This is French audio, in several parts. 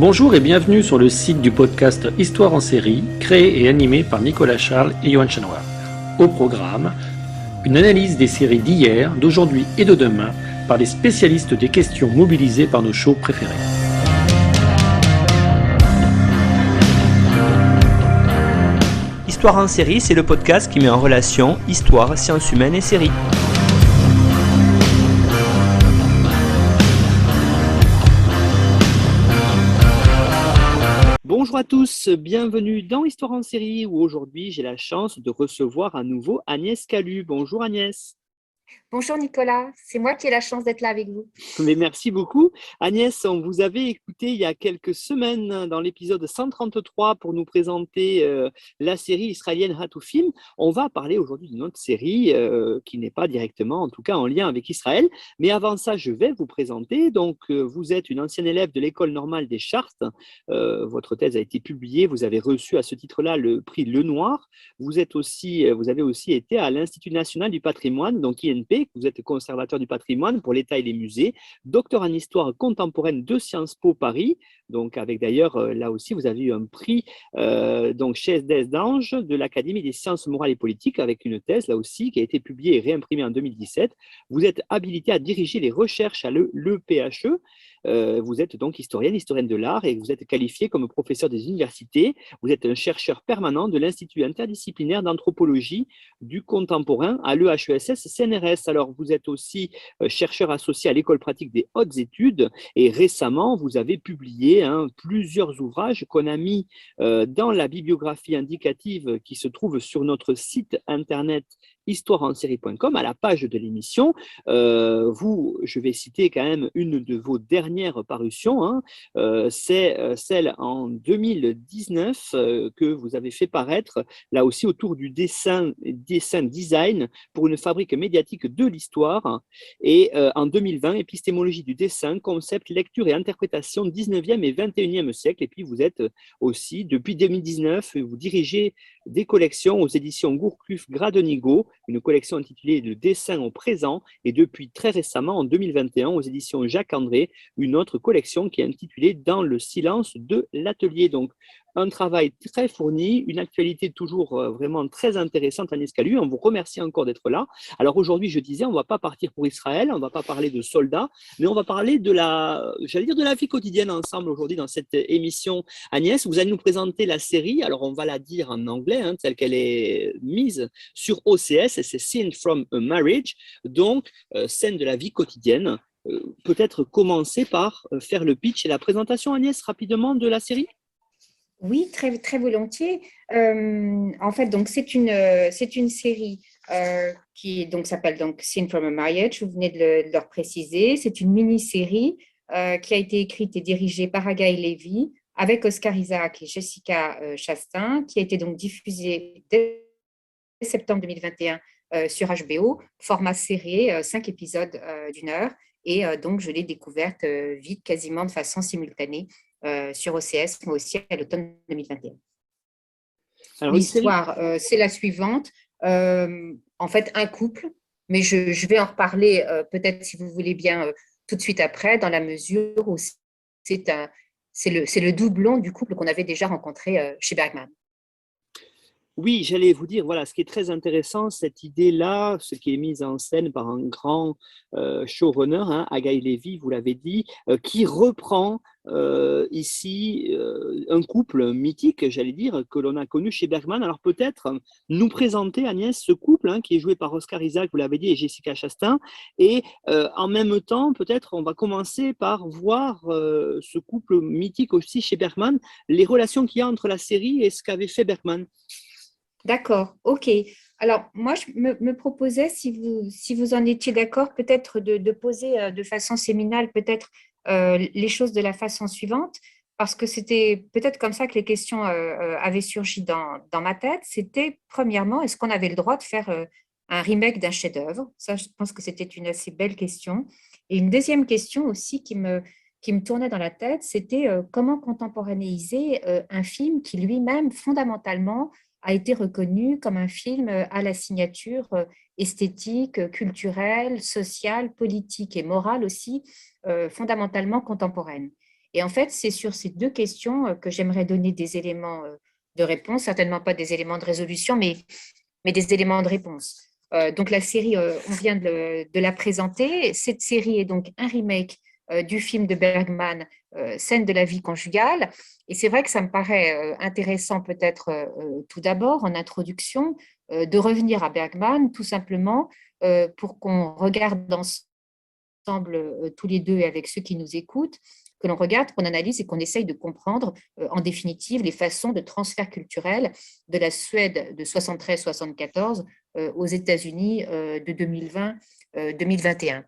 Bonjour et bienvenue sur le site du podcast Histoire en série, créé et animé par Nicolas Charles et Johan Chanoir. Au programme, une analyse des séries d'hier, d'aujourd'hui et de demain par les spécialistes des questions mobilisées par nos shows préférés. Histoire en série, c'est le podcast qui met en relation histoire, sciences humaines et séries. Bonjour à tous, bienvenue dans Histoire en série où aujourd'hui j'ai la chance de recevoir à nouveau Agnès Calu. Bonjour Agnès. Bonjour Nicolas, c'est moi qui ai la chance d'être là avec vous. Mais merci beaucoup. Agnès, on vous avait écouté il y a quelques semaines dans l'épisode 133 pour nous présenter la série israélienne Hatoufim. On va parler aujourd'hui d'une autre série qui n'est pas directement, en tout cas en lien avec Israël. Mais avant ça, je vais vous présenter. Donc, vous êtes une ancienne élève de l'École normale des Chartes. Votre thèse a été publiée. Vous avez reçu à ce titre-là le prix Le Noir. Vous avez aussi été à l'Institut national du patrimoine, donc INP. Vous êtes conservateur du patrimoine pour l'État et les musées, docteur en histoire contemporaine de Sciences Po Paris, donc avec d'ailleurs, là aussi, vous avez eu un prix donc chez Des d'Ange de l'Académie des sciences morales et politiques avec une thèse, là aussi, qui a été publiée et réimprimée en 2017. Vous êtes habilité à diriger les recherches à l'EPHE. Vous êtes donc historienne de l'art et vous êtes qualifié comme professeur des universités. Vous êtes un chercheur permanent de l'Institut interdisciplinaire d'anthropologie du contemporain à l'EHESS CNRS. Alors, vous êtes aussi chercheur associé à l'École pratique des hautes études et récemment, vous avez publié plusieurs ouvrages qu'on a mis dans la bibliographie indicative qui se trouve sur notre site internet histoireensérie.com à la page de l'émission. Je vais citer quand même une de vos dernières parutions, c'est celle en 2019 que vous avez fait paraître, là aussi autour du dessin design pour une fabrique médiatique de l'histoire. Et en 2020, épistémologie du dessin, concept, lecture et interprétation 19e et 21e siècle. Et puis vous êtes aussi, depuis 2019, vous dirigez des collections aux éditions Gourcuff-Gradenigo, une collection intitulée Le dessin au présent, et depuis très récemment, en 2021, aux éditions Jacques-André, une autre collection qui est intitulée Dans le silence de l'atelier. Donc, un travail très fourni, une actualité toujours vraiment très intéressante, Agnès Calu. On vous remercie encore d'être là. Alors aujourd'hui, je disais, on ne va pas partir pour Israël, on ne va pas parler de soldats, mais on va parler de la vie quotidienne ensemble aujourd'hui dans cette émission. Agnès, vous allez nous présenter la série. Alors on va la dire en anglais, telle qu'elle est mise sur OCS, et c'est Scene from a Marriage, donc scène de la vie quotidienne. Peut-être commencer par faire le pitch et la présentation, Agnès, rapidement de la série. Oui, très, très volontiers. En fait, donc c'est une série qui donc s'appelle donc Scene from a Marriage. Vous venez de le préciser. C'est une mini-série qui a été écrite et dirigée par Agaï Lévy avec Oscar Isaac et Jessica Chastain, qui a été donc diffusée dès septembre 2021 sur HBO, format serré, 5 épisodes d'une heure. Et donc, je l'ai découverte vite, quasiment de façon simultanée sur OCS, mais aussi à l'automne 2021. Alors, l'histoire, c'est la suivante. En fait, un couple, mais je vais en reparler peut-être, si vous voulez bien, tout de suite après, dans la mesure où c'est le doublon du couple qu'on avait déjà rencontré chez Bergman. Oui, j'allais vous dire, voilà, ce qui est très intéressant, cette idée-là, ce qui est mis en scène par un grand showrunner, Agaï Lévy, vous l'avez dit, qui reprend ici un couple mythique, j'allais dire, que l'on a connu chez Bergman. Alors peut-être nous présenter, Agnès, ce couple qui est joué par Oscar Isaac, vous l'avez dit, et Jessica Chastain. Et en même temps, peut-être on va commencer par voir ce couple mythique aussi chez Bergman, les relations qu'il y a entre la série et ce qu'avait fait Bergman. D'accord, ok. Alors, moi, je me proposais, si vous en étiez d'accord, peut-être de poser de façon séminale peut-être les choses de la façon suivante, parce que c'était peut-être comme ça que les questions avaient surgi dans ma tête. C'était, premièrement, est-ce qu'on avait le droit de faire un remake d'un chef-d'œuvre? Ça, je pense que c'était une assez belle question. Et une deuxième question aussi qui me tournait dans la tête, c'était comment contemporanéiser un film qui lui-même, fondamentalement, a été reconnu comme un film à la signature esthétique, culturelle, sociale, politique et morale aussi, fondamentalement contemporaine. Et en fait, c'est sur ces deux questions que j'aimerais donner des éléments de réponse, certainement pas des éléments de résolution, mais des éléments de réponse. Donc la série, on vient de la présenter. Cette série est donc un remake du film de Bergman, Scène de la vie conjugale. Et c'est vrai que ça me paraît intéressant peut-être tout d'abord en introduction de revenir à Bergman tout simplement pour qu'on regarde ensemble tous les deux et avec ceux qui nous écoutent, que l'on regarde, qu'on analyse et qu'on essaye de comprendre en définitive les façons de transfert culturel de la Suède de 73-74 aux États-Unis de 2020-2021.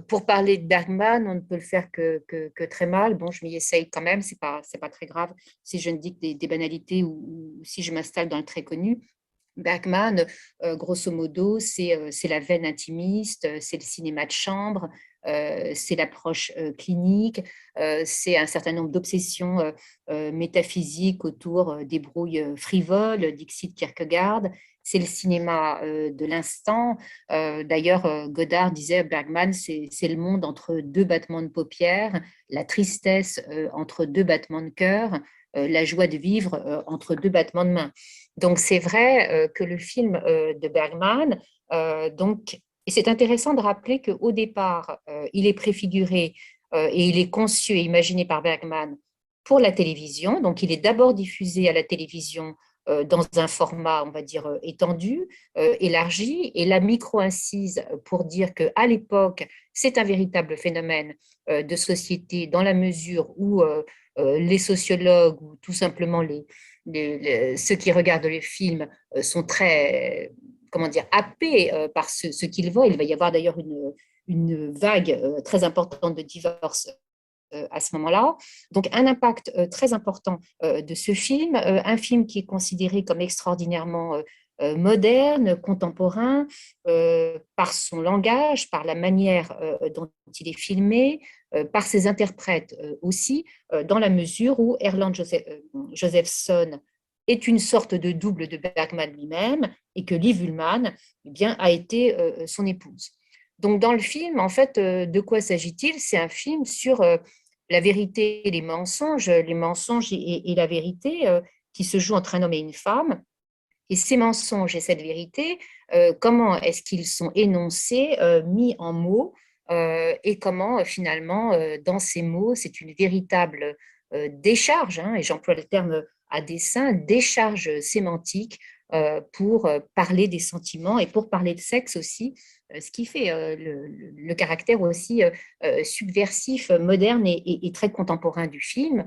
Pour parler de Bergman, on ne peut le faire que très mal. Bon, je m'y essaye quand même, c'est pas très grave si je ne dis que des banalités ou si je m'installe dans le très connu. Bergman, grosso modo, c'est la veine intimiste, c'est le cinéma de chambre, c'est l'approche clinique, c'est un certain nombre d'obsessions métaphysiques autour des brouilles frivoles, Dixit Kierkegaard, c'est le cinéma de l'instant. D'ailleurs, Godard disait Bergman, c'est le monde entre deux battements de paupières, la tristesse entre deux battements de cœur, la joie de vivre entre deux battements de main. Donc, c'est vrai que le film de Bergman, et c'est intéressant de rappeler qu'au départ, il est préfiguré et il est conçu et imaginé par Bergman pour la télévision. Donc, il est d'abord diffusé à la télévision dans un format, on va dire, étendu, élargi, et la micro-incise pour dire qu'à l'époque, c'est un véritable phénomène de société dans la mesure où les sociologues ou tout simplement ceux qui regardent le film sont très, comment dire, happés par ce qu'ils voient. Il va y avoir d'ailleurs une vague très importante de divorces à ce moment-là. Donc, un impact très important de ce film, un film qui est considéré comme extraordinairement moderne, contemporain, par son langage, par la manière dont il est filmé, par ses interprètes aussi, dans la mesure où Erland Josephson est une sorte de double de Bergman lui-même et que Liv Ullmann eh bien, a été son épouse. Donc, dans le film, en fait, de quoi s'agit-il? C'est un film sur la vérité et les mensonges et la vérité qui se jouent entre un homme et une femme. Et ces mensonges et cette vérité, comment est-ce qu'ils sont énoncés, mis en mots, et comment finalement, dans ces mots, c'est une véritable décharge, hein, et j'emploie le terme à dessein, décharge sémantique pour parler des sentiments et pour parler de sexe aussi, ce qui fait le caractère aussi subversif, moderne et très contemporain du film,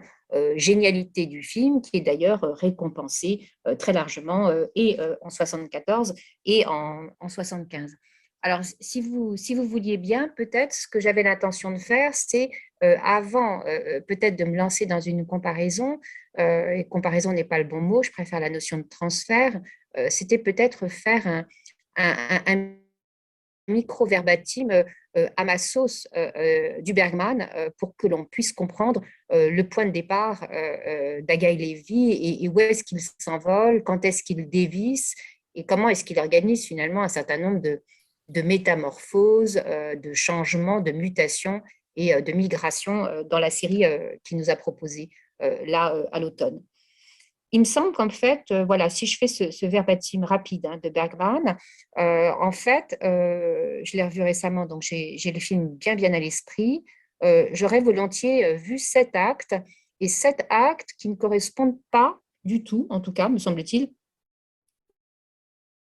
génialité du film qui est d'ailleurs récompensée très largement et en 74 et en 75. Alors, si vous vouliez bien, peut-être ce que j'avais l'intention de faire, c'est avant peut-être de me lancer dans une comparaison, et comparaison n'est pas le bon mot, je préfère la notion de transfert, c'était peut-être faire un micro-verbatim à ma sauce du Bergman pour que l'on puisse comprendre le point de départ d'Agaï Lévy et où est-ce qu'il s'envole, quand est-ce qu'il dévisse et comment est-ce qu'il organise finalement un certain nombre de métamorphoses, de changements, de mutations et de migrations dans la série qu'il nous a proposée là à l'automne. Il me semble qu'en fait, voilà, si je fais ce verbatim rapide hein, de Bergman, en fait, je l'ai revu récemment, donc j'ai le film bien à l'esprit. J'aurais volontiers vu 7 actes, et 7 actes qui ne correspondent pas du tout, en tout cas, me semble-t-il,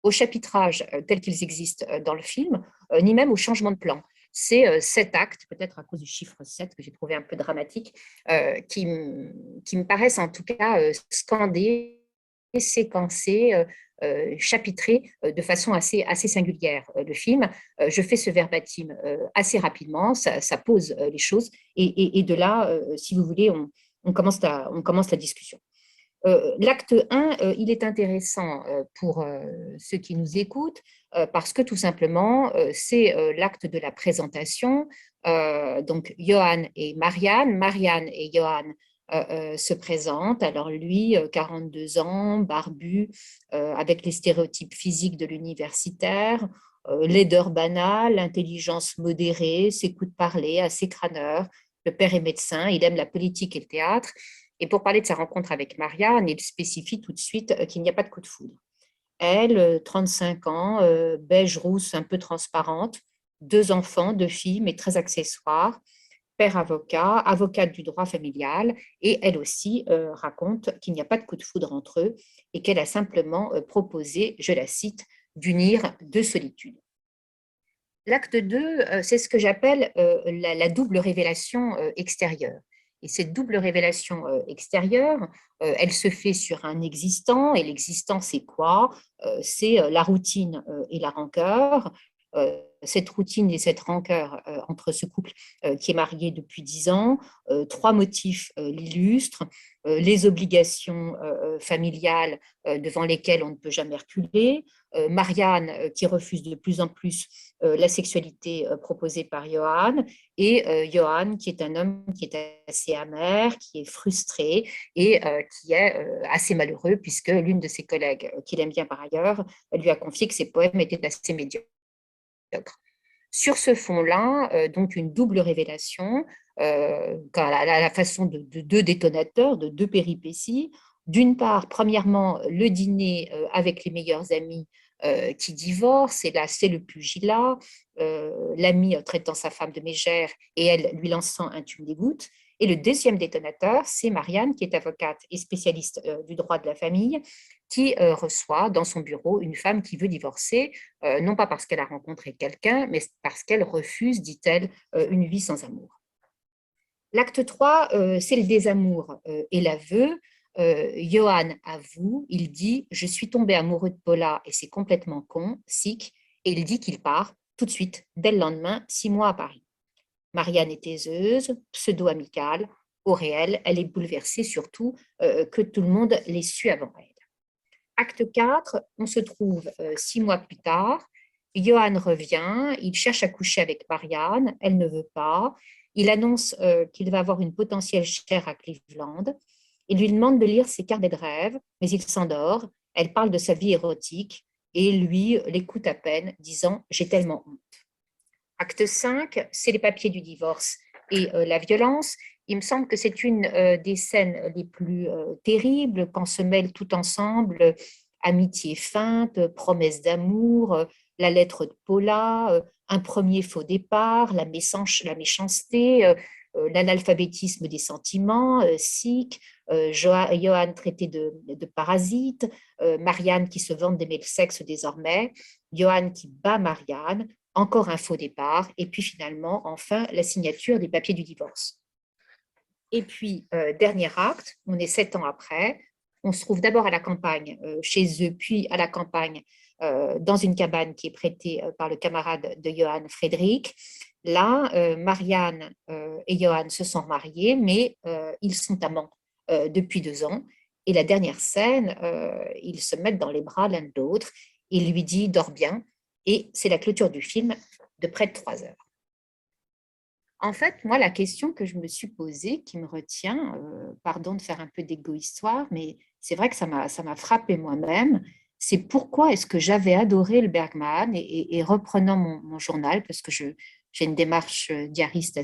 au chapitrage tel qu'ils existent dans le film, ni même au changement de plan. C'est 7 actes, peut-être à cause du chiffre 7 que j'ai trouvé un peu dramatique, qui me paraissent en tout cas scandés, séquencés, chapitrés de façon assez singulière. Le film, je fais ce verbatim assez rapidement, ça pose les choses, et de là, si vous voulez, on commence la discussion. L'acte 1, il est intéressant pour ceux qui nous écoutent parce que tout simplement, c'est l'acte de la présentation. Donc, Johan et Marianne et Johan se présentent. Alors lui, 42 ans, barbu, avec les stéréotypes physiques de l'universitaire, laideur banale, intelligence modérée, ses coups de parler assez crâneurs, Le père est médecin, il aime la politique et le théâtre. Et pour parler de sa rencontre avec Marianne, il spécifie tout de suite qu'il n'y a pas de coup de foudre. Elle, 35 ans, beige rousse, un peu transparente, 2 enfants, 2 filles, mais très accessoires, père avocat, avocate du droit familial, et elle aussi raconte qu'il n'y a pas de coup de foudre entre eux et qu'elle a simplement proposé, je la cite, d'unir 2 solitudes. L'acte 2, c'est ce que j'appelle la double révélation extérieure. Et cette double révélation extérieure, elle se fait sur un existant. Et l'existant, c'est quoi? C'est la routine et la rancœur. Cette routine et cette rancœur entre ce couple qui est marié depuis 10 ans. 3 motifs l'illustrent. Les obligations familiales devant lesquelles on ne peut jamais reculer. Marianne qui refuse de plus en plus la sexualité proposée par Johan, et Johan qui est un homme qui est assez amer, qui est frustré et qui est assez malheureux puisque l'une de ses collègues, qu'il aime bien par ailleurs, lui a confié que ses poèmes étaient assez médiocres. Sur ce fond-là, donc une double révélation, à la façon de 2 détonateurs, de 2 péripéties. D'une part, premièrement, le dîner avec les meilleurs amis qui divorcent, et là, c'est le pugilat, l'ami traitant sa femme de mégère et elle lui lançant un tube des gouttes. Et le deuxième détonateur, c'est Marianne, qui est avocate et spécialiste du droit de la famille, qui reçoit dans son bureau une femme qui veut divorcer, non pas parce qu'elle a rencontré quelqu'un, mais parce qu'elle refuse, dit-elle, une vie sans amour. L'acte 3, c'est le désamour et l'aveu. Johan avoue, il dit « Je suis tombé amoureux de Paula et c'est complètement con, sick », et il dit qu'il part tout de suite, dès le lendemain, 6 mois à Paris. Marianne est taiseuse, pseudo-amicale. Au réel, elle est bouleversée surtout que tout le monde l'ait su avant elle. Acte 4, on se trouve 6 mois plus tard. Johan revient, il cherche à coucher avec Marianne, elle ne veut pas. Il annonce qu'il va avoir une potentielle chère à Cleveland. Il lui demande de lire ses carnets de rêve, mais il s'endort. Elle parle de sa vie érotique et lui l'écoute à peine, disant « J'ai tellement honte ». Acte 5, c'est les papiers du divorce et la violence. Il me semble que c'est une des scènes les plus terribles quand se mêlent tout ensemble amitié feinte, promesse d'amour, la lettre de Paula, un premier faux départ, la méchanceté, l'analphabétisme des sentiments, sick, Johan traité de parasite, Marianne qui se vante d'aimer le sexe désormais, Johan qui bat Marianne, encore un faux départ, et puis finalement, enfin, la signature des papiers du divorce. Et puis, dernier acte, on est 7 ans après, on se trouve d'abord à la campagne chez eux, puis à la campagne dans une cabane qui est prêtée par le camarade de Johan, Frédéric. Là, Marianne et Johan se sont mariés, mais ils sont amants depuis 2 ans. Et la dernière scène, ils se mettent dans les bras l'un de l'autre. Il lui dit « Dors bien ». Et c'est la clôture du film de près de 3 heures. En fait, moi, la question que je me suis posée, qui me retient, pardon de faire un peu d'égo-histoire, mais c'est vrai que ça m'a frappée moi-même, c'est pourquoi est-ce que j'avais adoré le Bergman et reprenant mon journal, parce que j'ai une démarche diariste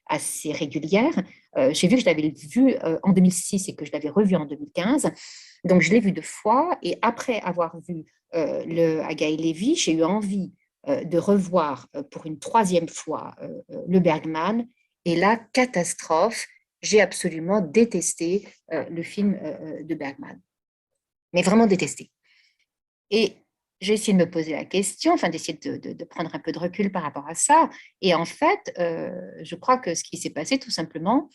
assez régulière, j'ai vu que je l'avais vu en 2006 et que je l'avais revu en 2015. Donc, je l'ai vu 2 fois et après avoir vu le Agaï Lévy, j'ai eu envie de revoir pour une 3e fois le Bergman. Et là, catastrophe, j'ai absolument détesté le film de Bergman. Mais vraiment détesté. Et j'ai essayé de me poser la question, enfin d'essayer de prendre un peu de recul par rapport à ça. Et en fait, je crois que ce qui s'est passé tout simplement,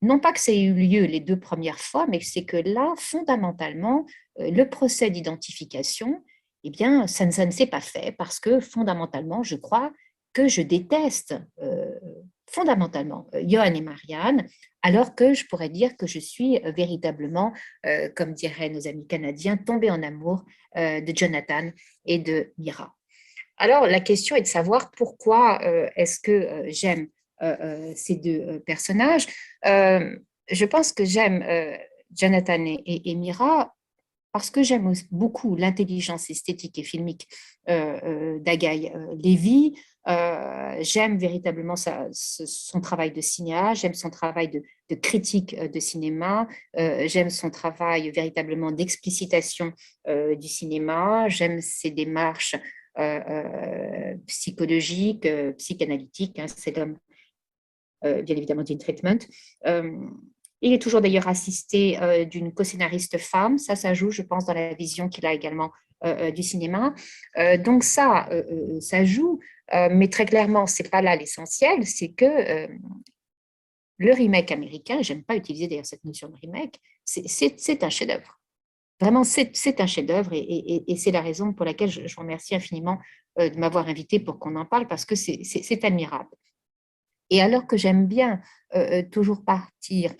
non pas que ça ait eu lieu les 2 premières fois, mais c'est que là, fondamentalement, le procès d'identification, eh bien, ça ne s'est pas fait parce que fondamentalement, je crois que je déteste fondamentalement Johan et Marianne, alors que je pourrais dire que je suis véritablement, comme diraient nos amis canadiens, tombée en amour de Jonathan et de Mira. Alors, la question est de savoir pourquoi est-ce que j'aime ces 2 personnages. Je pense que j'aime Jonathan et Mira parce que j'aime beaucoup l'intelligence esthétique et filmique d'Agaï Lévy. J'aime véritablement son travail de cinéaste, j'aime son travail de critique de cinéma, j'aime son travail véritablement d'explicitation du cinéma, j'aime ses démarches psychologiques, psychanalytiques. Hein, c'est l'homme, bien évidemment, d'In Treatment. Il est toujours d'ailleurs assisté d'une co-scénariste femme. Ça joue, je pense, dans la vision qu'il a également du cinéma. Donc ça joue, mais très clairement, ce n'est pas là l'essentiel, c'est que le remake américain, j'aime pas utiliser d'ailleurs cette notion de remake, c'est un chef-d'œuvre. Vraiment, c'est un chef-d'œuvre et c'est la raison pour laquelle je vous remercie infiniment de m'avoir invité pour qu'on en parle parce que c'est admirable. Et alors que j'aime bien toujours partir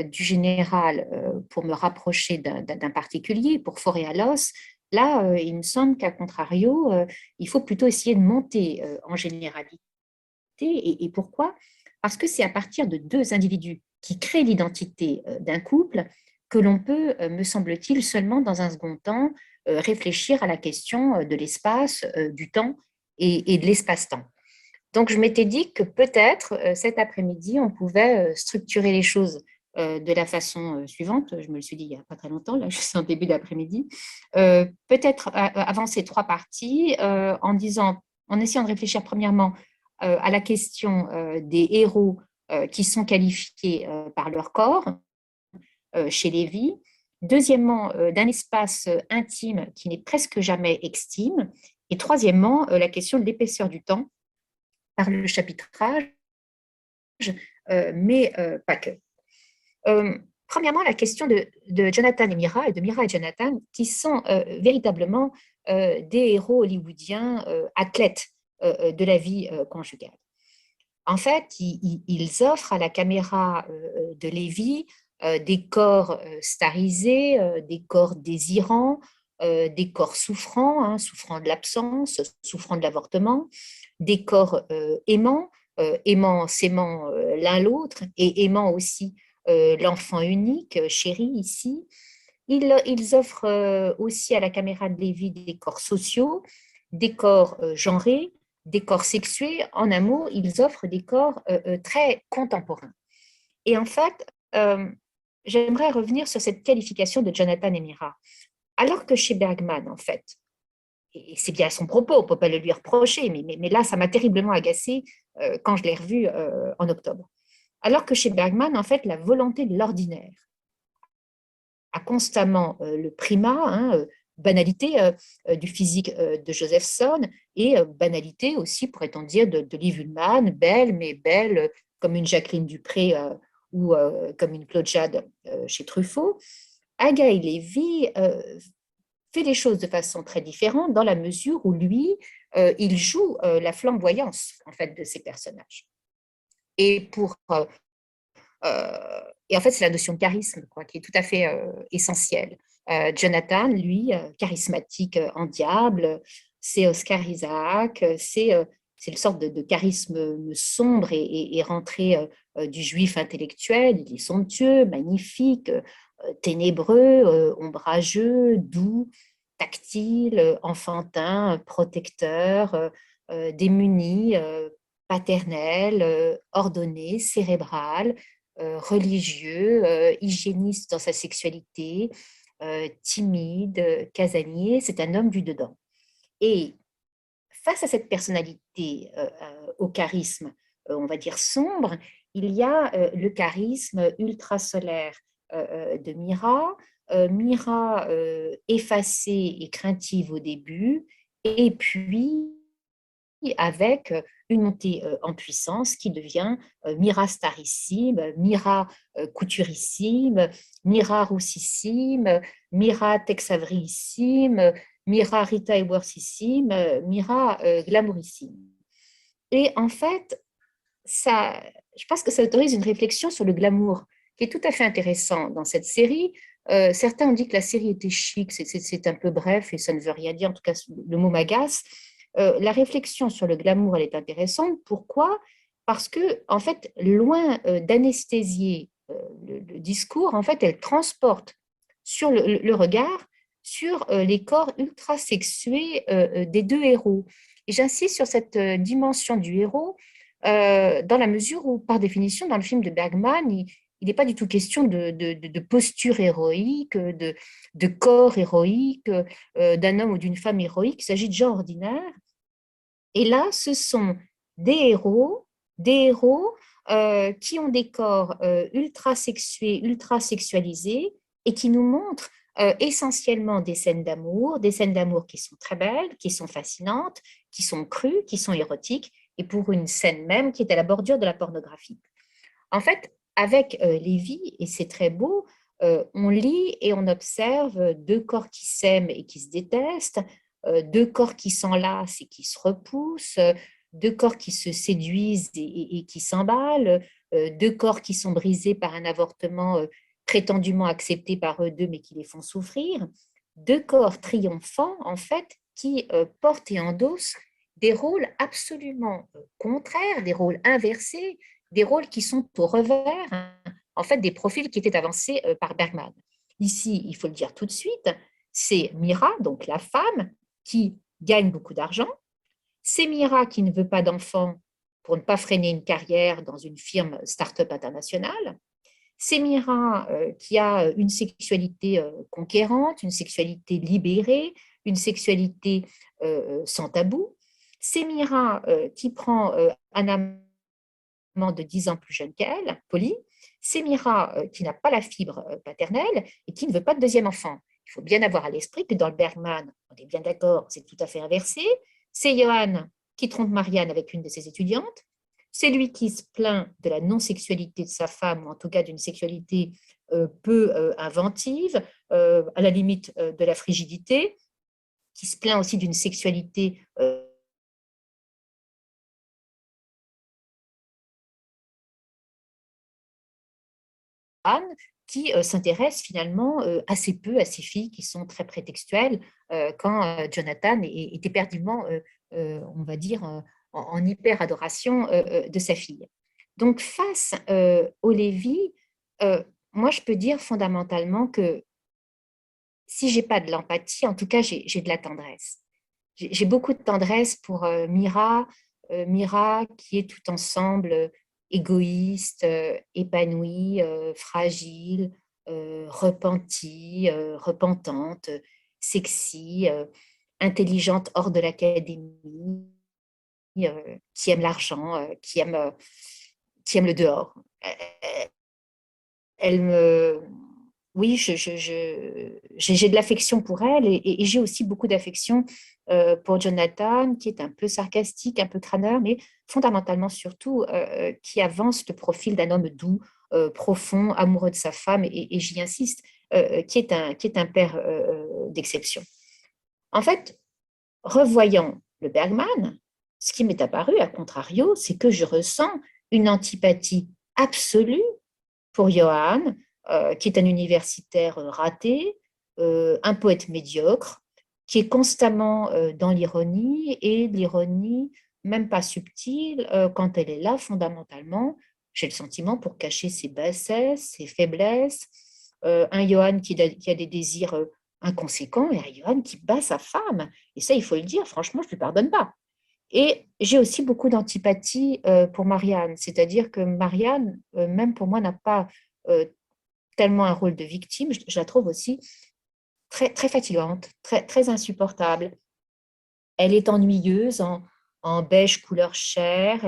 du général pour me rapprocher d'un particulier, pour forer à l'os, là, il me semble qu'à contrario, il faut plutôt essayer de monter en généralité. Et pourquoi? Parce que c'est à partir de deux individus qui créent l'identité d'un couple que l'on peut, me semble-t-il, seulement dans un second temps, réfléchir à la question de l'espace, du temps et de l'espace-temps. Donc, je m'étais dit que peut-être cet après-midi, on pouvait structurer les choses de la façon suivante. Je me le suis dit il n'y a pas très longtemps, là, je suis en début d'après-midi. Peut-être avancer trois parties en essayant de réfléchir premièrement à la question des héros qui sont qualifiés par leur corps chez Lévy. Deuxièmement, d'un espace intime qui n'est presque jamais extime. Et troisièmement, la question de l'épaisseur du temps par le chapitrage, mais pas que. Premièrement, la question de Jonathan et Mira, et de Mira et Jonathan, qui sont véritablement des héros hollywoodiens athlètes de la vie conjugale. En fait, ils offrent à la caméra de Lévy des corps starisés, des corps désirants, des corps souffrants, hein, souffrant de l'absence, souffrant de l'avortement, des corps aimants, s'aimant l'un l'autre et aimant aussi l'enfant unique, chéri ici. Ils offrent aussi à la caméra de Lévy des corps sociaux, des corps genrés, des corps sexués. En un mot, ils offrent des corps très contemporains. Et en fait, j'aimerais revenir sur cette qualification de Jonathan et Mira. Alors que chez Bergman, en fait, et c'est bien son propos, on ne peut pas le lui reprocher, mais là, ça m'a terriblement agacée quand je l'ai revu en octobre. Alors que chez Bergman, en fait, la volonté de l'ordinaire a constamment le primat, hein, banalité du physique de Josephson et banalité aussi, pourrait-on dire, de Liv Ullmann, belle, mais belle comme une Jacqueline Dupré ou comme une Claude Jade chez Truffaut. Agaï Lévy fait les choses de façon très différente dans la mesure où lui, il joue la flamboyance en fait de ses personnages. Et en fait, c'est la notion de charisme quoi, qui est tout à fait essentielle. Jonathan, lui, charismatique en diable, c'est Oscar Isaac, c'est une sorte de charisme sombre et rentré du juif intellectuel. Il est somptueux, magnifique, ténébreux, ombrageux, doux, tactile, enfantin, protecteur, démuni, paternel, ordonné, cérébral, religieux, hygiéniste dans sa sexualité, timide, casanier. C'est un homme du dedans. Et face à cette personnalité au charisme, on va dire sombre, il y a le charisme ultrasolaire de Mira, Mira effacée et craintive au début, et puis avec une montée en puissance qui devient Mira starissime, Mira couturissime, Mira roussissime, Mira texavrissime, Mira Rita Hayworthissime, Mira glamourissime. Et en fait, je pense que ça autorise une réflexion sur le glamour qui est tout à fait intéressant dans cette série. Certains ont dit que la série était chic, c'est un peu bref et ça ne veut rien dire, en tout cas le mot m'agace. La réflexion sur le glamour, elle est intéressante. Pourquoi? Parce que, en fait, loin d'anesthésier le discours, en fait, elle transporte sur le regard sur les corps ultra sexués des deux héros. Et j'insiste sur cette dimension du héros dans la mesure où, par définition, dans le film de Bergman, il n'est pas du tout question de posture héroïque, de corps héroïque, d'un homme ou d'une femme héroïque. Il s'agit de gens ordinaires. Et là, ce sont des héros qui ont des corps ultra sexués, ultra sexualisés et qui nous montrent essentiellement des scènes d'amour qui sont très belles, qui sont fascinantes, qui sont crues, qui sont érotiques, et pour une scène même qui est à la bordure de la pornographie. En fait, avec Lévy, et c'est très beau, on lit et on observe deux corps qui s'aiment et qui se détestent, deux corps qui s'enlacent et qui se repoussent, deux corps qui se séduisent et qui s'emballent, deux corps qui sont brisés par un avortement prétendument accepté par eux deux mais qui les font souffrir, deux corps triomphants en fait qui portent et endossent des rôles absolument contraires, des rôles inversés, des rôles qui sont au revers, hein, en fait, des profils qui étaient avancés par Bergman. Ici, il faut le dire tout de suite, c'est Mira, donc la femme, qui gagne beaucoup d'argent. C'est Mira qui ne veut pas d'enfants pour ne pas freiner une carrière dans une firme start-up internationale. C'est Mira qui a une sexualité conquérante, une sexualité libérée, une sexualité sans tabou. C'est Mira qui prend un amant de 10 ans plus jeune qu'elle, Polly. C'est Mira qui n'a pas la fibre paternelle et qui ne veut pas de deuxième enfant. Il faut bien avoir à l'esprit que dans le Bergman, on est bien d'accord, c'est tout à fait inversé. C'est Johann qui trompe Marianne avec une de ses étudiantes. C'est lui qui se plaint de la non-sexualité de sa femme, ou en tout cas d'une sexualité peu inventive, à la limite de la frigidité, qui se plaint aussi d'une sexualité qui s'intéresse finalement assez peu à ces filles qui sont très prétextuelles quand Jonathan est éperdument, on va dire, en hyper-adoration de sa fille. Donc, face au Lévy, moi, je peux dire fondamentalement que si j'ai pas de l'empathie, en tout cas, j'ai de la tendresse. J'ai beaucoup de tendresse pour Mira qui est tout ensemble égoïste, épanouie, fragile, repentie, repentante, sexy, intelligente hors de l'académie, qui aime l'argent, qui aime le dehors. Elle me, oui, j'ai de l'affection pour elle et j'ai aussi beaucoup d'affection pour Jonathan, qui est un peu sarcastique, un peu crâneur, mais fondamentalement surtout qui avance le profil d'un homme doux, profond, amoureux de sa femme, et j'y insiste, qui est un père d'exception. En fait, revoyant le Bergman, ce qui m'est apparu, à contrario, c'est que je ressens une antipathie absolue pour Johann, qui est un universitaire raté, un poète médiocre, qui est constamment dans l'ironie, et l'ironie, même pas subtile, quand elle est là, fondamentalement, j'ai le sentiment pour cacher ses bassesses, ses faiblesses, un Johann qui a des désirs inconséquents, et un Johann qui bat sa femme. Et ça, il faut le dire, franchement, je ne lui pardonne pas. Et j'ai aussi beaucoup d'antipathie pour Marianne, c'est-à-dire que Marianne, même pour moi, n'a pas tellement un rôle de victime. Je la trouve aussi très, très fatigante, très, très insupportable. Elle est ennuyeuse en beige couleur chair.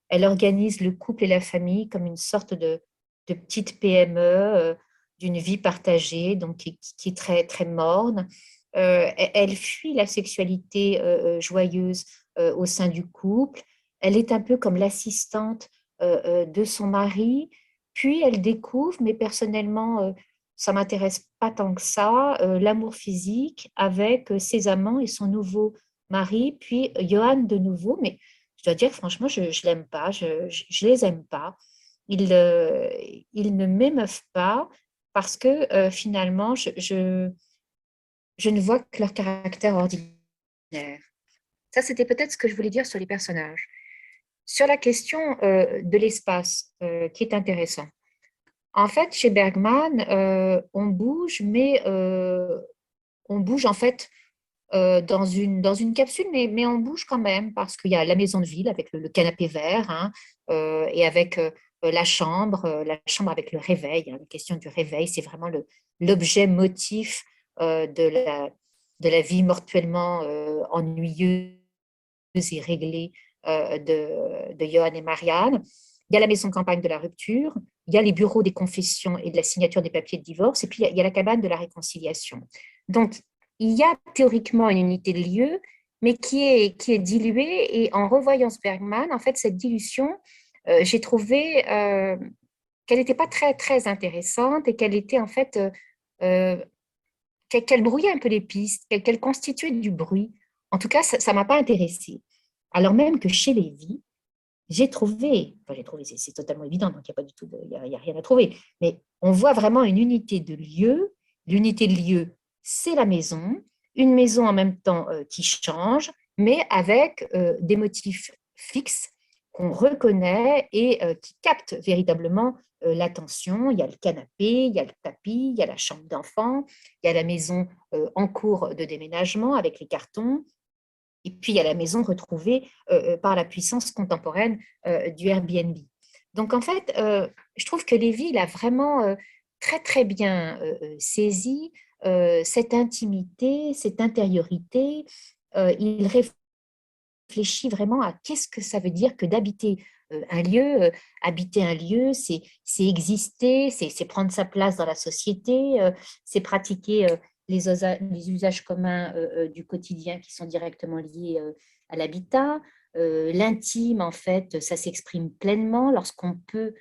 Elle organise le couple et la famille comme une sorte de petite PME d'une vie partagée, donc qui est très, très morne. Elle fuit la sexualité joyeuse au sein du couple. Elle est un peu comme l'assistante de son mari. Puis elle découvre, mais personnellement, ça ne m'intéresse pas tant que ça, l'amour physique avec ses amants et son nouveau mari, puis Johan de nouveau. Mais je dois dire, franchement, je ne l'aime pas, je les aime pas. Ils ne m'émeuvent pas parce que finalement, je ne vois que leur caractère ordinaire. Ça, c'était peut-être ce que je voulais dire sur les personnages. Sur la question de l'espace, qui est intéressant. En fait, chez Bergman, on bouge, mais on bouge en fait dans une capsule, mais on bouge quand même parce qu'il y a la maison de ville avec le canapé vert, hein, et avec la chambre avec le réveil, hein. La question du réveil, c'est vraiment l'objet motif de la vie mortuellement ennuyeuse et réglée de Johan et Marianne. Il y a la maison de campagne de la rupture, il y a les bureaux des confessions et de la signature des papiers de divorce, et puis il y a la cabane de la réconciliation. Donc, il y a théoriquement une unité de lieu, mais qui est diluée. Et en revoyant Bergman, en fait, cette dilution, j'ai trouvé qu'elle n'était pas très, très intéressante et qu'elle était en fait, euh, qu'elle brouillait un peu les pistes, qu'elle constituait du bruit. En tout cas, ça ne m'a pas intéressée. Alors même que chez Lévy, j'ai trouvé, c'est totalement évident, donc il n'y a pas du tout, il y a rien à trouver, mais on voit vraiment une unité de lieu. L'unité de lieu, c'est la maison, une maison en même temps qui change, mais avec des motifs fixes qu'on reconnaît et qui captent véritablement l'attention. Il y a le canapé, il y a le tapis, il y a la chambre d'enfant, il y a la maison en cours de déménagement avec les cartons, et puis, il y a la maison retrouvée par la puissance contemporaine du Airbnb. Donc, en fait, je trouve que Lévy, il a vraiment très, très bien saisi cette intimité, cette intériorité. Il réfléchit vraiment à qu'est-ce que ça veut dire que d'habiter un lieu. Habiter un lieu, c'est exister, c'est prendre sa place dans la société, c'est pratiquer les usages communs du quotidien qui sont directement liés à l'habitat. L'intime, en fait, ça s'exprime pleinement lorsqu'on peut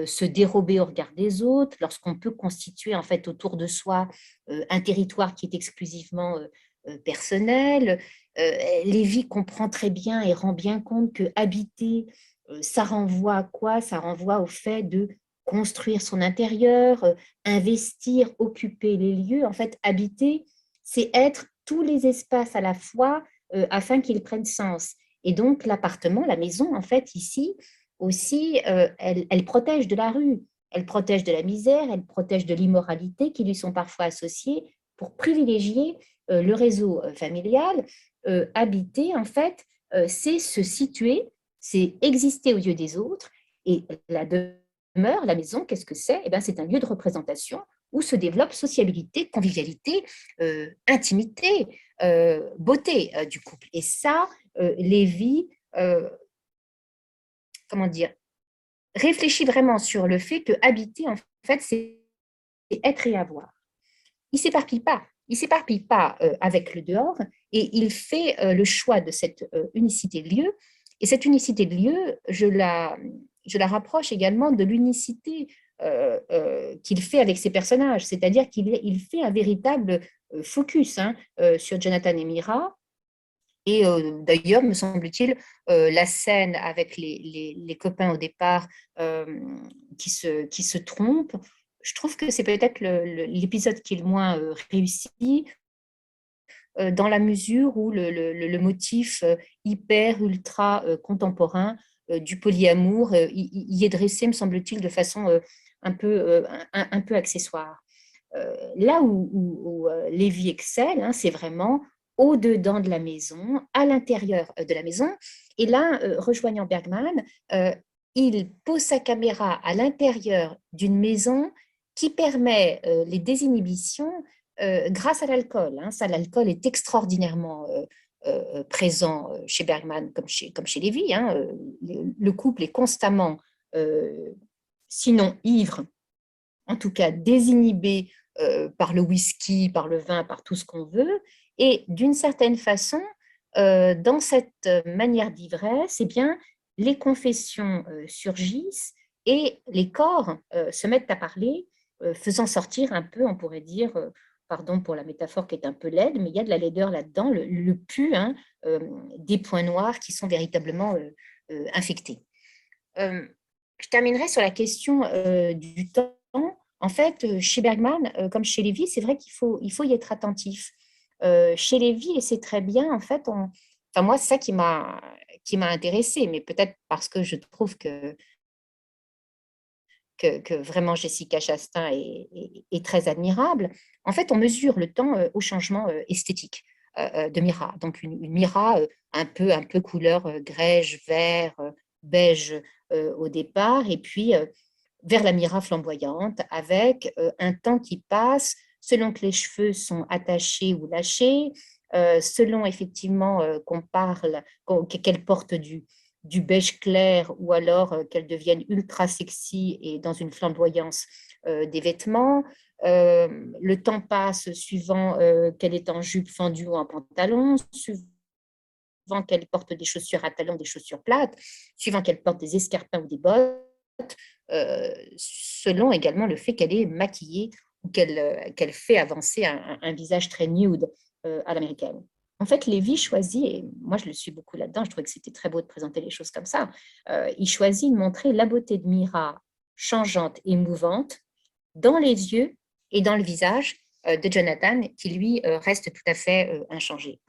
se dérober au regard des autres, lorsqu'on peut constituer en fait autour de soi un territoire qui est exclusivement personnel. Lévy comprend très bien et rend bien compte que habiter, ça renvoie à quoi? Ça renvoie au fait de construire son intérieur, investir, occuper les lieux. En fait, habiter, c'est être tous les espaces à la fois afin qu'ils prennent sens. Et donc, l'appartement, la maison, en fait, ici aussi, elle protège de la rue, elle protège de la misère, elle protège de l'immoralité qui lui sont parfois associées pour privilégier le réseau familial. Habiter, en fait, c'est se situer, c'est exister aux yeux des autres. Et la demeure, la maison, qu'est-ce que c'est? Eh bien, c'est un lieu de représentation où se développe sociabilité, convivialité, intimité, beauté du couple. Et ça, Lévy, comment dire, réfléchit vraiment sur le fait que habiter, en fait, c'est être et avoir. Il ne s'éparpille pas. Il ne s'éparpille pas avec le dehors et il fait le choix de cette unicité de lieu. Et cette unicité de lieu, je la rapproche également de l'unicité qu'il fait avec ses personnages, c'est-à-dire qu'il fait un véritable focus sur Jonathan et Mira. Et d'ailleurs, me semble-t-il, la scène avec les copains au départ qui se trompent, je trouve que c'est peut-être l'épisode qui est le moins réussi, dans la mesure où le motif hyper, ultra contemporain du polyamour y est dressé, me semble-t-il, de façon un peu accessoire. Là où Lévy excelle, c'est vraiment au-dedans de la maison, à l'intérieur de la maison. Et là, rejoignant Bergman, il pose sa caméra à l'intérieur d'une maison qui permet les désinhibitions grâce à l'alcool. Ça, l'alcool est extraordinairement présent chez Bergman comme chez Lévy. Le couple est constamment, sinon ivre, en tout cas désinhibé par le whisky, par le vin, par tout ce qu'on veut. Et d'une certaine façon, dans cette manière d'ivresse, eh bien, les confessions surgissent et les corps se mettent à parler, faisant sortir un peu, on pourrait dire, pardon pour la métaphore qui est un peu laide, mais il y a de la laideur là-dedans, le pu des points noirs qui sont véritablement infectés. Je terminerai sur la question du temps. En fait, chez Bergman, comme chez Lévy, c'est vrai il faut y être attentif. Chez Lévy, et c'est très bien, en fait, enfin, moi, c'est ça qui m'a intéressée, mais peut-être parce que je trouve que que vraiment Jessica Chastain est très admirable. En fait, on mesure le temps au changement esthétique de Mira. Donc, une Mira un peu couleur grège, vert, beige au départ, et puis vers la Mira flamboyante, avec un temps qui passe selon que les cheveux sont attachés ou lâchés, selon effectivement qu'on parle, qu'elle porte du beige clair ou alors qu'elle devienne ultra sexy et dans une flamboyance des vêtements. Le temps passe suivant qu'elle est en jupe fendue ou en pantalon, suivant qu'elle porte des chaussures à talons, des chaussures plates, suivant qu'elle porte des escarpins ou des bottes, selon également le fait qu'elle est maquillée ou qu'elle fait avancer un visage très nude à l'américaine. En fait, Lévy choisit, et moi je le suis beaucoup là-dedans, je trouvais que c'était très beau de présenter les choses comme ça, il choisit de montrer la beauté de Mira changeante et mouvante dans les yeux et dans le visage de Jonathan, qui lui reste tout à fait inchangé.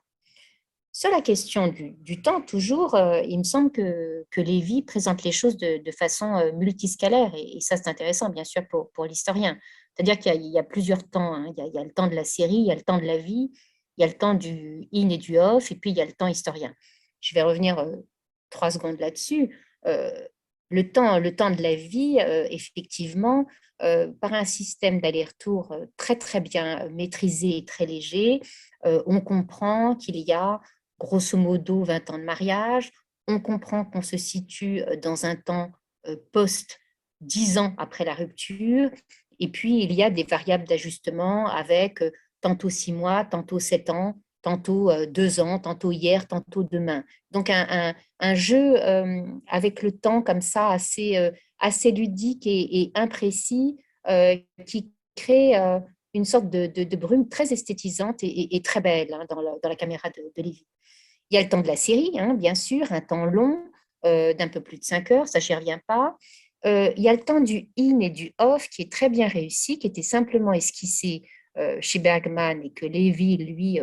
Sur la question du temps, toujours, il me semble que Lévy présente les choses de façon multiscalaire, et ça c'est intéressant bien sûr pour l'historien. C'est-à-dire qu'il y a plusieurs temps, hein. Il y a le temps de la série, il y a le temps de la vie, il y a le temps du in et du off, et puis il y a le temps historien. Je vais revenir 3 secondes là-dessus. Le temps de la vie, effectivement, par un système d'aller-retour très très bien maîtrisé et très léger, on comprend qu'il y a grosso modo 20 ans de mariage. On comprend qu'on se situe dans un temps post 10 ans après la rupture. Et puis, il y a des variables d'ajustement avec tantôt 6 mois, tantôt 7 ans, tantôt 2 ans, tantôt hier, tantôt demain. Donc, un jeu avec le temps comme ça, assez ludique et imprécis, qui crée une sorte de brume très esthétisante et très belle, hein, dans la caméra de Lévy. Il y a le temps de la série, hein, bien sûr, un temps long d'un peu plus de 5 heures, ça, j'y reviens pas. Il y a le temps du in et du off qui est très bien réussi, qui était simplement esquissé chez Bergman et que Lévy, lui,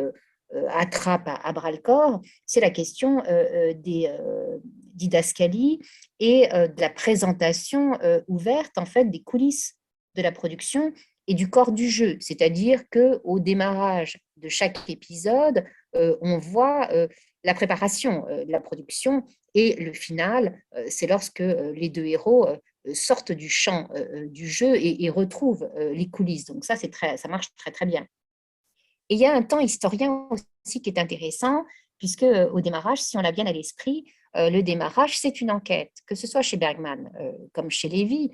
attrape à bras-le-corps. C'est la question des didascalies et de la présentation ouverte, en fait, des coulisses de la production et du corps du jeu. C'est-à-dire qu'au démarrage de chaque épisode, on voit la préparation de la production, et le final, c'est lorsque les deux héros sortent du champ du jeu et retrouvent les coulisses. Donc ça marche très très bien. Et il y a un temps historien aussi qui est intéressant, puisque au démarrage, si on l'a bien à l'esprit, le démarrage, c'est une enquête, que ce soit chez Bergman comme chez Lévy,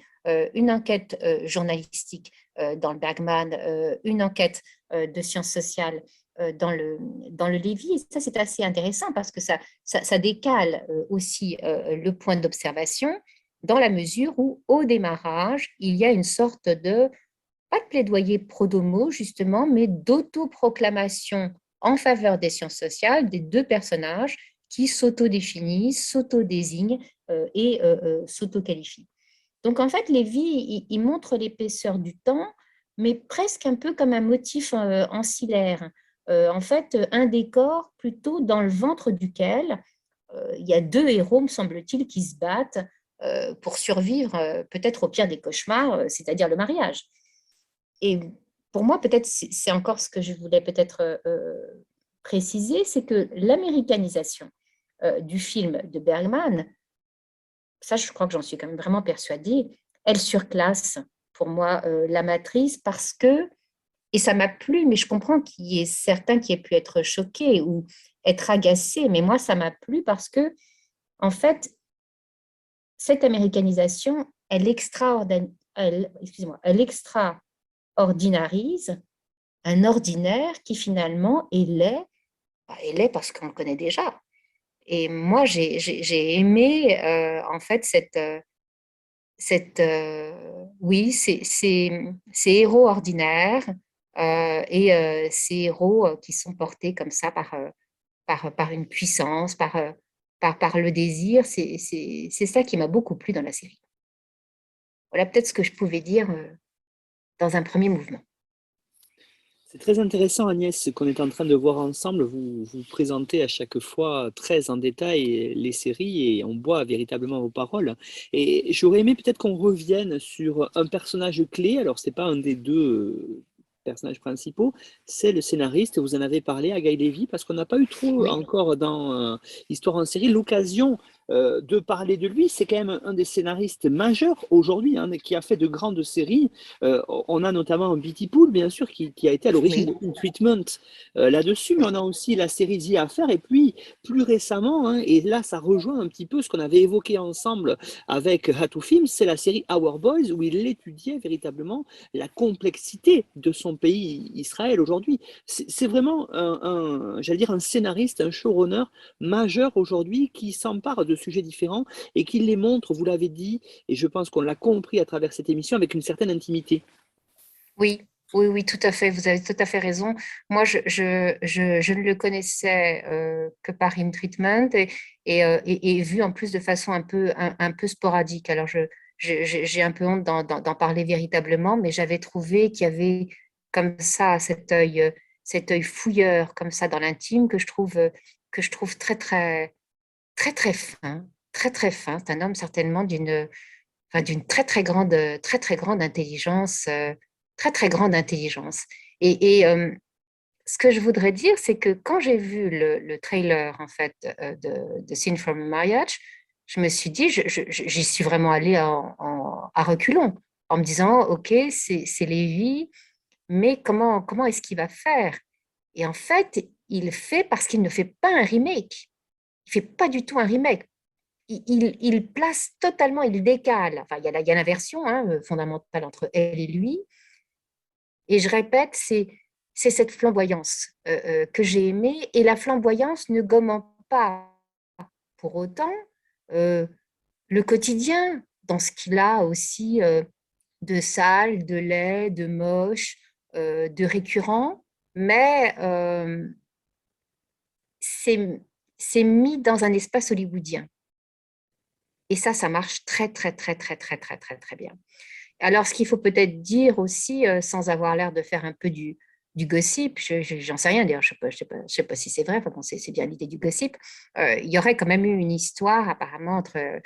une enquête journalistique dans le Bergman, une enquête de sciences sociales dans le Lévy. Et ça, c'est assez intéressant parce que ça décale aussi le point d'observation, dans la mesure où, au démarrage, il y a une sorte de, pas de plaidoyer pro-domo, justement, mais d'autoproclamation en faveur des sciences sociales des deux personnages qui s'autodéfinissent, s'autodésignent et s'autoqualifient. Donc, en fait, Lévy, il montre l'épaisseur du temps, mais presque un peu comme un motif ancillaire. En fait, un décor plutôt dans le ventre duquel il y a deux héros, me semble-t-il, qui se battent pour survivre peut-être au pire des cauchemars, c'est-à-dire le mariage. Et pour moi, peut-être, c'est encore ce que je voulais peut-être préciser, c'est que l'américanisation du film de Bergman, ça, je crois que j'en suis quand même vraiment persuadée, elle surclasse pour moi la matrice parce que, et ça m'a plu, mais je comprends qu'il y ait certains qui aient pu être choqués ou être agacés, mais moi, ça m'a plu parce que, en fait, cette américanisation, elle extraordinarise un ordinaire qui finalement est laid, est laid parce qu'on le connaît déjà. Et moi, j'ai aimé en fait oui, ces héros ordinaires ces héros qui sont portés comme ça par une puissance, par le désir. C'est ça qui m'a beaucoup plu dans la série. Voilà peut-être ce que je pouvais dire dans un premier mouvement. C'est très intéressant, Agnès, ce qu'on est en train de voir ensemble. Vous présentez à chaque fois très en détail les séries et on boit véritablement vos paroles. Et j'aurais aimé peut-être qu'on revienne sur un personnage clé. Alors, c'est pas un des deux personnages principaux, c'est le scénariste. Vous en avez parlé, Guy Levy, parce qu'on n'a pas eu trop Oui, encore dans Histoire en série l'occasion de parler de lui. C'est quand même un des scénaristes majeurs aujourd'hui, hein, qui a fait de grandes séries. On a notamment Betty Pool, bien sûr, qui a été à l'origine de oui, In Treatment là-dessus, mais on a aussi la série The Affair, et puis plus récemment, hein, et là ça rejoint un petit peu ce qu'on avait évoqué ensemble avec Hatou Film, c'est la série Our Boys, où il étudiait véritablement la complexité de son pays, Israël, aujourd'hui. C'est vraiment j'allais dire, un scénariste, un showrunner majeur aujourd'hui qui s'empare de sujets différents et qui les montre, vous l'avez dit, et je pense qu'on l'a compris à travers cette émission, avec une certaine intimité. oui, oui, oui, tout à fait. Vous avez tout à fait raison. Moi, je ne le connaissais que par In Treatment et vu en plus de façon un peu sporadique. Alors, j'ai un peu honte d'en parler véritablement, mais j'avais trouvé qu'il y avait comme ça cet œil fouilleur comme ça dans l'intime que je trouve très, très, très, très fin, très, très fin. C'est un homme certainement enfin, d'une très, très grande intelligence, très, très grande intelligence. Et ce que je voudrais dire, c'est que quand j'ai vu le trailer en fait de Scene from a Marriage, je me suis dit, j'y suis vraiment allée à reculons, en me disant, OK, c'est Lévy, mais comment est-ce qu'il va faire? Et en fait, il fait parce qu'il ne fait pas un remake. Il fait pas du tout un remake. Il place totalement, il décale. Enfin, il y a l'inversion fondamentale entre elle et lui. Et je répète, c'est cette flamboyance que j'ai aimée. Et la flamboyance ne gommant pas pour autant euh, le quotidien dans ce qu'il a aussi de sale, de laid, de moche, de récurrent. Mais c'est c'est mis dans un espace hollywoodien. Et ça marche très, très, très, très, très, très, très, très bien. Alors, ce qu'il faut peut-être dire aussi, sans avoir l'air de faire un peu du gossip, j'en sais rien d'ailleurs, je sais pas si c'est vrai, enfin bon, c'est bien l'idée du gossip. Il y aurait quand même eu une histoire apparemment entre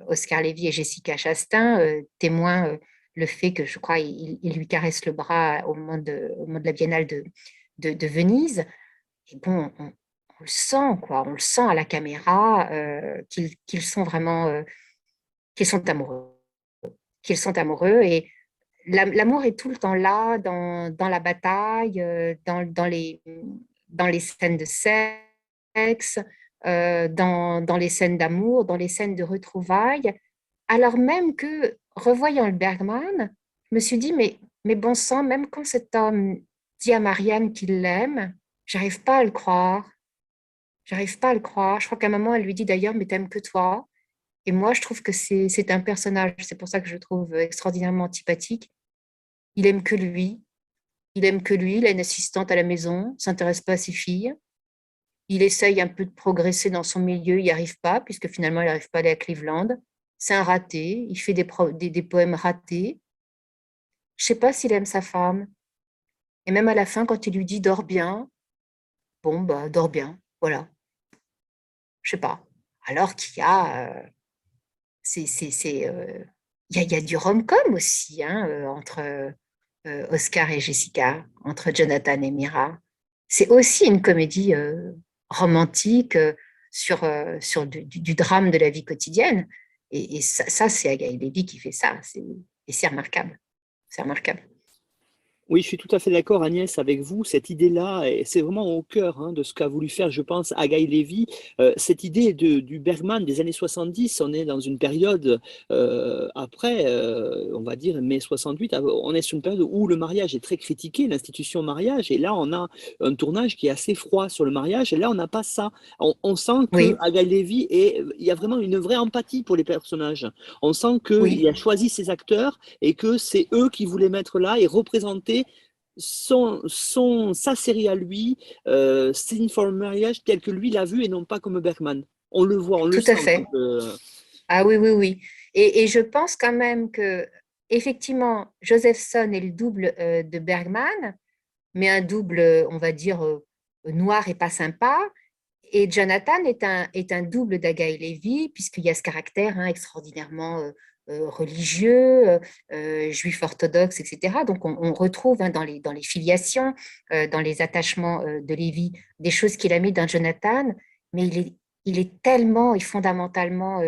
Oscar Lévy et Jessica Chastain, témoin le fait que je crois il lui caresse le bras au moment de la Biennale de Venise. Et bon, on le sent, quoi, on le sent à la caméra qu'ils sont vraiment, qu'ils sont amoureux et l'amour est tout le temps là dans la bataille, dans les scènes de sexe, dans les scènes d'amour, dans les scènes de retrouvailles, alors même que, revoyant le Bergman, je me suis dit, mais bon sang, même quand cet homme dit à Marianne qu'il l'aime, j'arrive pas à le croire, j'arrive pas à le croire. Je crois qu'à un moment, elle lui dit d'ailleurs, mais t'aimes que toi. Et moi, je trouve que c'est un personnage, c'est pour ça que je le trouve extraordinairement antipathique. Il aime que lui, il aime que lui, il a une assistante à la maison, ne s'intéresse pas à ses filles. Il essaye un peu de progresser dans son milieu, il n'y arrive pas, puisque finalement, il n'arrive pas à aller à Cleveland. C'est un raté, il fait des poèmes ratés. Je ne sais pas s'il aime sa femme. Et même à la fin, quand il lui dit dors bien, bon, bah, dors bien, voilà, je sais pas. Alors qu'il y a il y a du rom-com aussi entre Oscar et Jessica, entre Jonathan et Mira. C'est aussi une comédie romantique sur du drame de la vie quotidienne. Et ça c'est Agaï Baby qui fait ça. Et c'est remarquable. C'est remarquable. Oui, je suis tout à fait d'accord, Agnès, avec vous. Cette idée-là, et c'est vraiment au cœur de ce qu'a voulu faire, je pense, Guy Levy. Cette idée du Bergman des années 70, on est dans une période après, on va dire, mai 68, on est sur une période où le mariage est très critiqué, l'institution mariage, et là, on a un tournage qui est assez froid sur le mariage, et là, on n'a pas ça. On sent que Oui, Guy Levy, il y a vraiment une vraie empathie pour les personnages. On sent qu'il oui, a choisi ses acteurs et que c'est eux qui voulaient mettre là et représenter sa série à lui, Scene for Marriage, tel que lui l'a vu et non pas comme Bergman. On le voit, on le tout sent à fait. Ah oui, oui, oui. Et je pense quand même que, effectivement, Josephson est le double de Bergman, mais un double, on va dire, noir et pas sympa. Et Jonathan est un double d'Agaï Lévy, puisqu'il y a ce caractère extraordinairement religieux, juif orthodoxe, etc. Donc, on retrouve dans les filiations, dans les attachements de Lévy, des choses qu'il a mis dans Jonathan, mais il est tellement et fondamentalement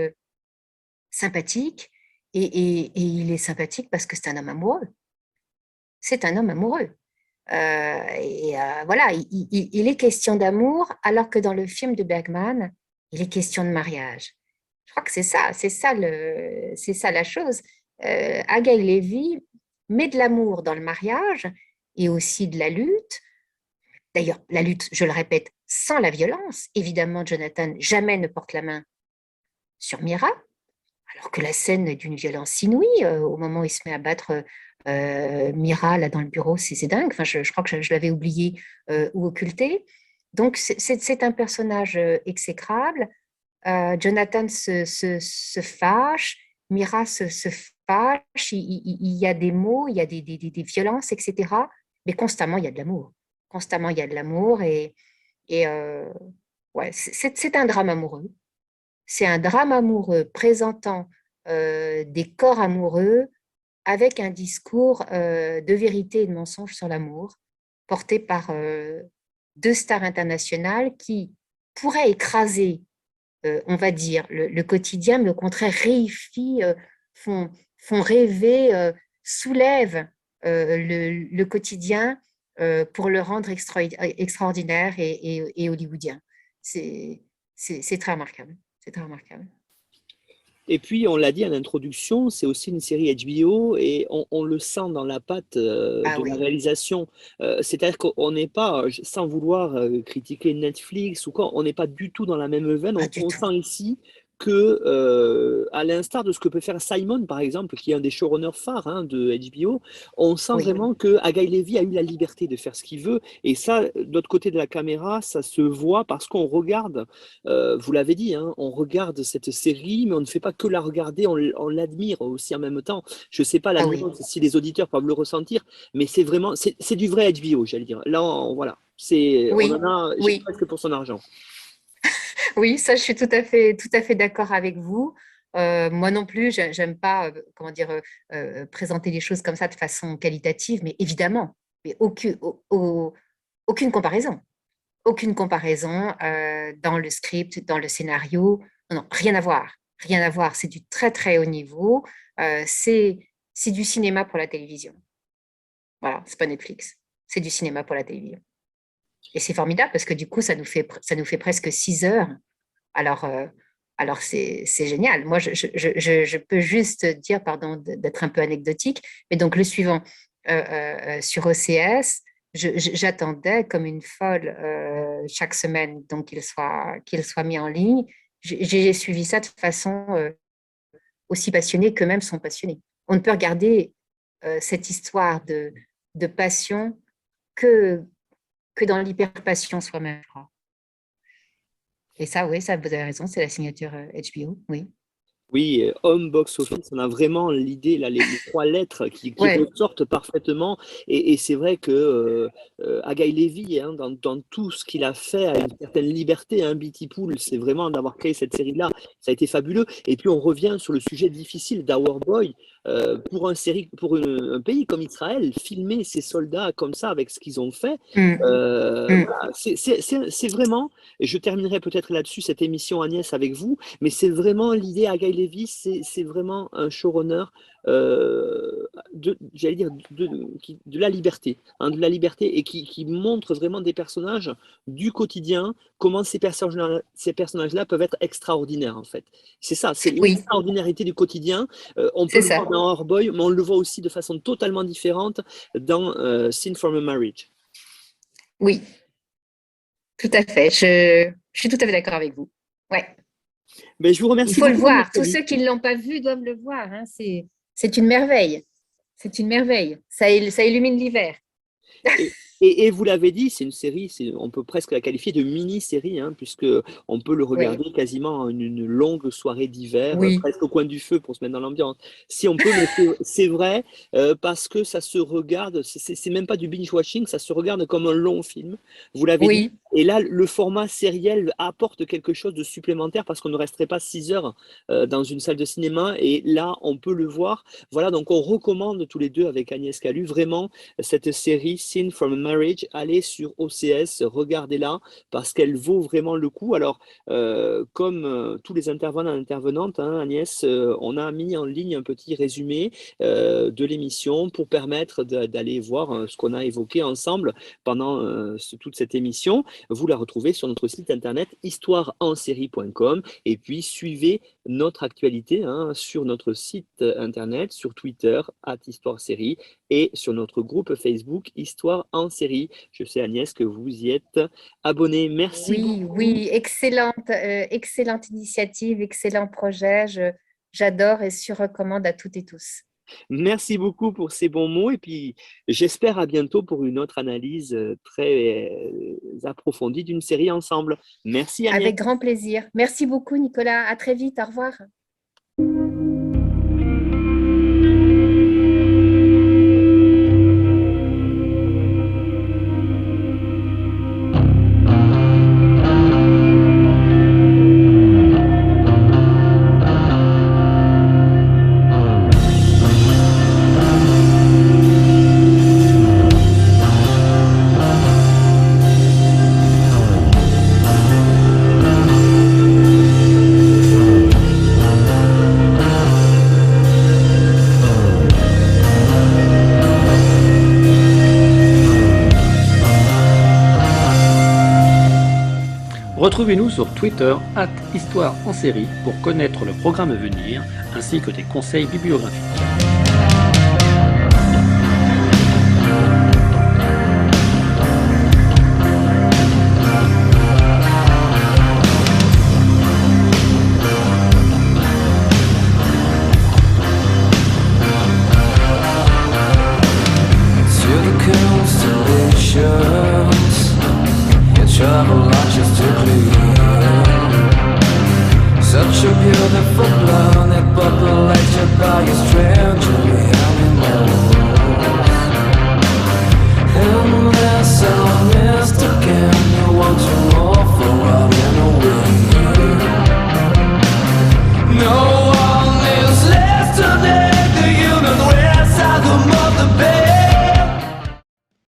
sympathique, et il est sympathique parce que c'est un homme amoureux. C'est un homme amoureux. Voilà, il est question d'amour, alors que dans le film de Bergman, il est question de mariage. Je crois que c'est ça la chose. Agaï Lévy met de l'amour dans le mariage et aussi de la lutte. D'ailleurs, la lutte, je le répète, sans la violence. Évidemment, Jonathan jamais ne porte la main sur Mira, alors que la scène est d'une violence inouïe. Au moment où il se met à battre Mira là dans le bureau, c'est dingue. Enfin, je crois que je l'avais oublié ou occulté. Donc, c'est un personnage exécrable. Jonathan se fâche, Mira se fâche, il y a des mots, il y a des violences, etc. Mais constamment, il y a de l'amour. Constamment, il y a de l'amour ouais, c'est un drame amoureux. C'est un drame amoureux présentant des corps amoureux avec un discours de vérité et de mensonge sur l'amour, porté par deux stars internationales qui pourraient écraser, on va dire, le quotidien, mais au contraire réifient, font rêver, soulèvent le quotidien pour le rendre extraordinaire et hollywoodien. C'est très remarquable. C'est très remarquable. Et puis, on l'a dit en introduction, c'est aussi une série HBO et on le sent dans la patte de la réalisation. C'est-à-dire qu'on n'est pas, sans vouloir critiquer Netflix ou quoi, on n'est pas du tout dans la même veine. On sent ici que, à l'instar de ce que peut faire Simon, par exemple, qui est un des showrunners phares de HBO, on sent vraiment que Agaï Lévy a eu la liberté de faire ce qu'il veut. Et ça, de l'autre côté de la caméra, ça se voit parce qu'on regarde, vous l'avez dit, on regarde cette série, mais on ne fait pas que la regarder, on l'admire aussi en même temps. Je ne sais pas la nuance si les auditeurs peuvent le ressentir, mais c'est vraiment, c'est du vrai HBO, j'allais dire. Là, voilà, on en a presque pour son argent. Oui, ça, je suis tout à fait d'accord avec vous. Moi non plus, j'aime pas, comment dire, présenter les choses comme ça de façon qualitative, mais évidemment, mais aucune comparaison. Aucune comparaison dans le script, dans le scénario. Non, rien à voir. Rien à voir. C'est du très, très haut niveau. C'est du cinéma pour la télévision. Voilà, c'est pas Netflix. C'est du cinéma pour la télévision. Et c'est formidable parce que du coup, ça nous fait presque 6 heures. Alors c'est génial. Moi, je peux juste dire, pardon d'être un peu anecdotique, mais donc le suivant, sur OCS, j'attendais comme une folle chaque semaine donc qu'il soit mis en ligne. J'ai suivi ça de façon aussi passionnée qu'eux-mêmes sont passionnés. On ne peut regarder cette histoire de passion que dans l'hyperpassion soi-même, je crois. Et ça, oui, ça, vous avez raison, c'est la signature HBO, oui. Oui, Home Box Office, on a vraiment l'idée, là, les 3 lettres qui ressortent parfaitement. Et c'est vrai que Agaï Lévy, dans tout ce qu'il a fait, a une certaine liberté. Beatty Pool, c'est vraiment d'avoir créé cette série-là, ça a été fabuleux. Et puis on revient sur le sujet difficile d'Hour Boy. Pour un pays comme Israël, filmer ses soldats comme ça, avec ce qu'ils ont fait, voilà, c'est vraiment, et je terminerai peut-être là-dessus cette émission, Agnès, avec vous, mais c'est vraiment l'idée, Agaï Lévy, c'est vraiment un showrunner j'allais dire, de la liberté, de la liberté, et qui montre vraiment des personnages du quotidien, comment ces personnages-là peuvent être extraordinaires, en fait. C'est ça, c'est l'extraordinarité du quotidien. On peut le voir dans Our Boy, mais on le voit aussi de façon totalement différente dans Scene from a Marriage. Oui, tout à fait. Je suis tout à fait d'accord avec vous. Ouais. Mais je vous remercie. Il faut le voir. Tous ceux qui ne l'ont pas vu doivent le voir. C'est une merveille. C'est une merveille. Ça illumine l'hiver. Et vous l'avez dit, c'est une série, on peut presque la qualifier de mini-série, hein, puisque on peut le Oui, regarder quasiment en une longue soirée d'hiver, oui, presque au coin du feu pour se mettre dans l'ambiance. Si on peut, mais c'est vrai, parce que ça se regarde, c'est même pas du binge-watching, ça se regarde comme un long film, vous l'avez dit. oui, Et là, le format sériel apporte quelque chose de supplémentaire parce qu'on ne resterait pas 6 heures dans une salle de cinéma. Et là, on peut le voir. Voilà, donc on recommande tous les deux avec Agnès Calu vraiment cette série Scene from a Marriage. Allez sur OCS, regardez-la parce qu'elle vaut vraiment le coup. Alors, comme tous les intervenants et intervenantes, hein, Agnès, on a mis en ligne un petit résumé de l'émission pour permettre d'aller voir ce qu'on a évoqué ensemble pendant toute cette émission. Vous la retrouvez sur notre site internet histoireensérie.com et puis suivez notre actualité hein, sur notre site internet, sur Twitter, @histoiresérie et sur notre groupe Facebook Histoire en série. Je sais Agnès que vous y êtes abonnée. Merci oui, beaucoup. oui, excellente initiative, excellent projet. J'adore et surrecommande à toutes et tous. Merci beaucoup pour ces bons mots et puis j'espère à bientôt pour une autre analyse très approfondie d'une série ensemble. Merci Agnès. Avec grand plaisir. Merci beaucoup, Nicolas. À très vite. Au revoir. Retrouvez-nous sur Twitter @Histoire en série pour connaître le programme à venir ainsi que des conseils bibliographiques. Travel launches to clear. Such a beautiful planet populated by a stranger.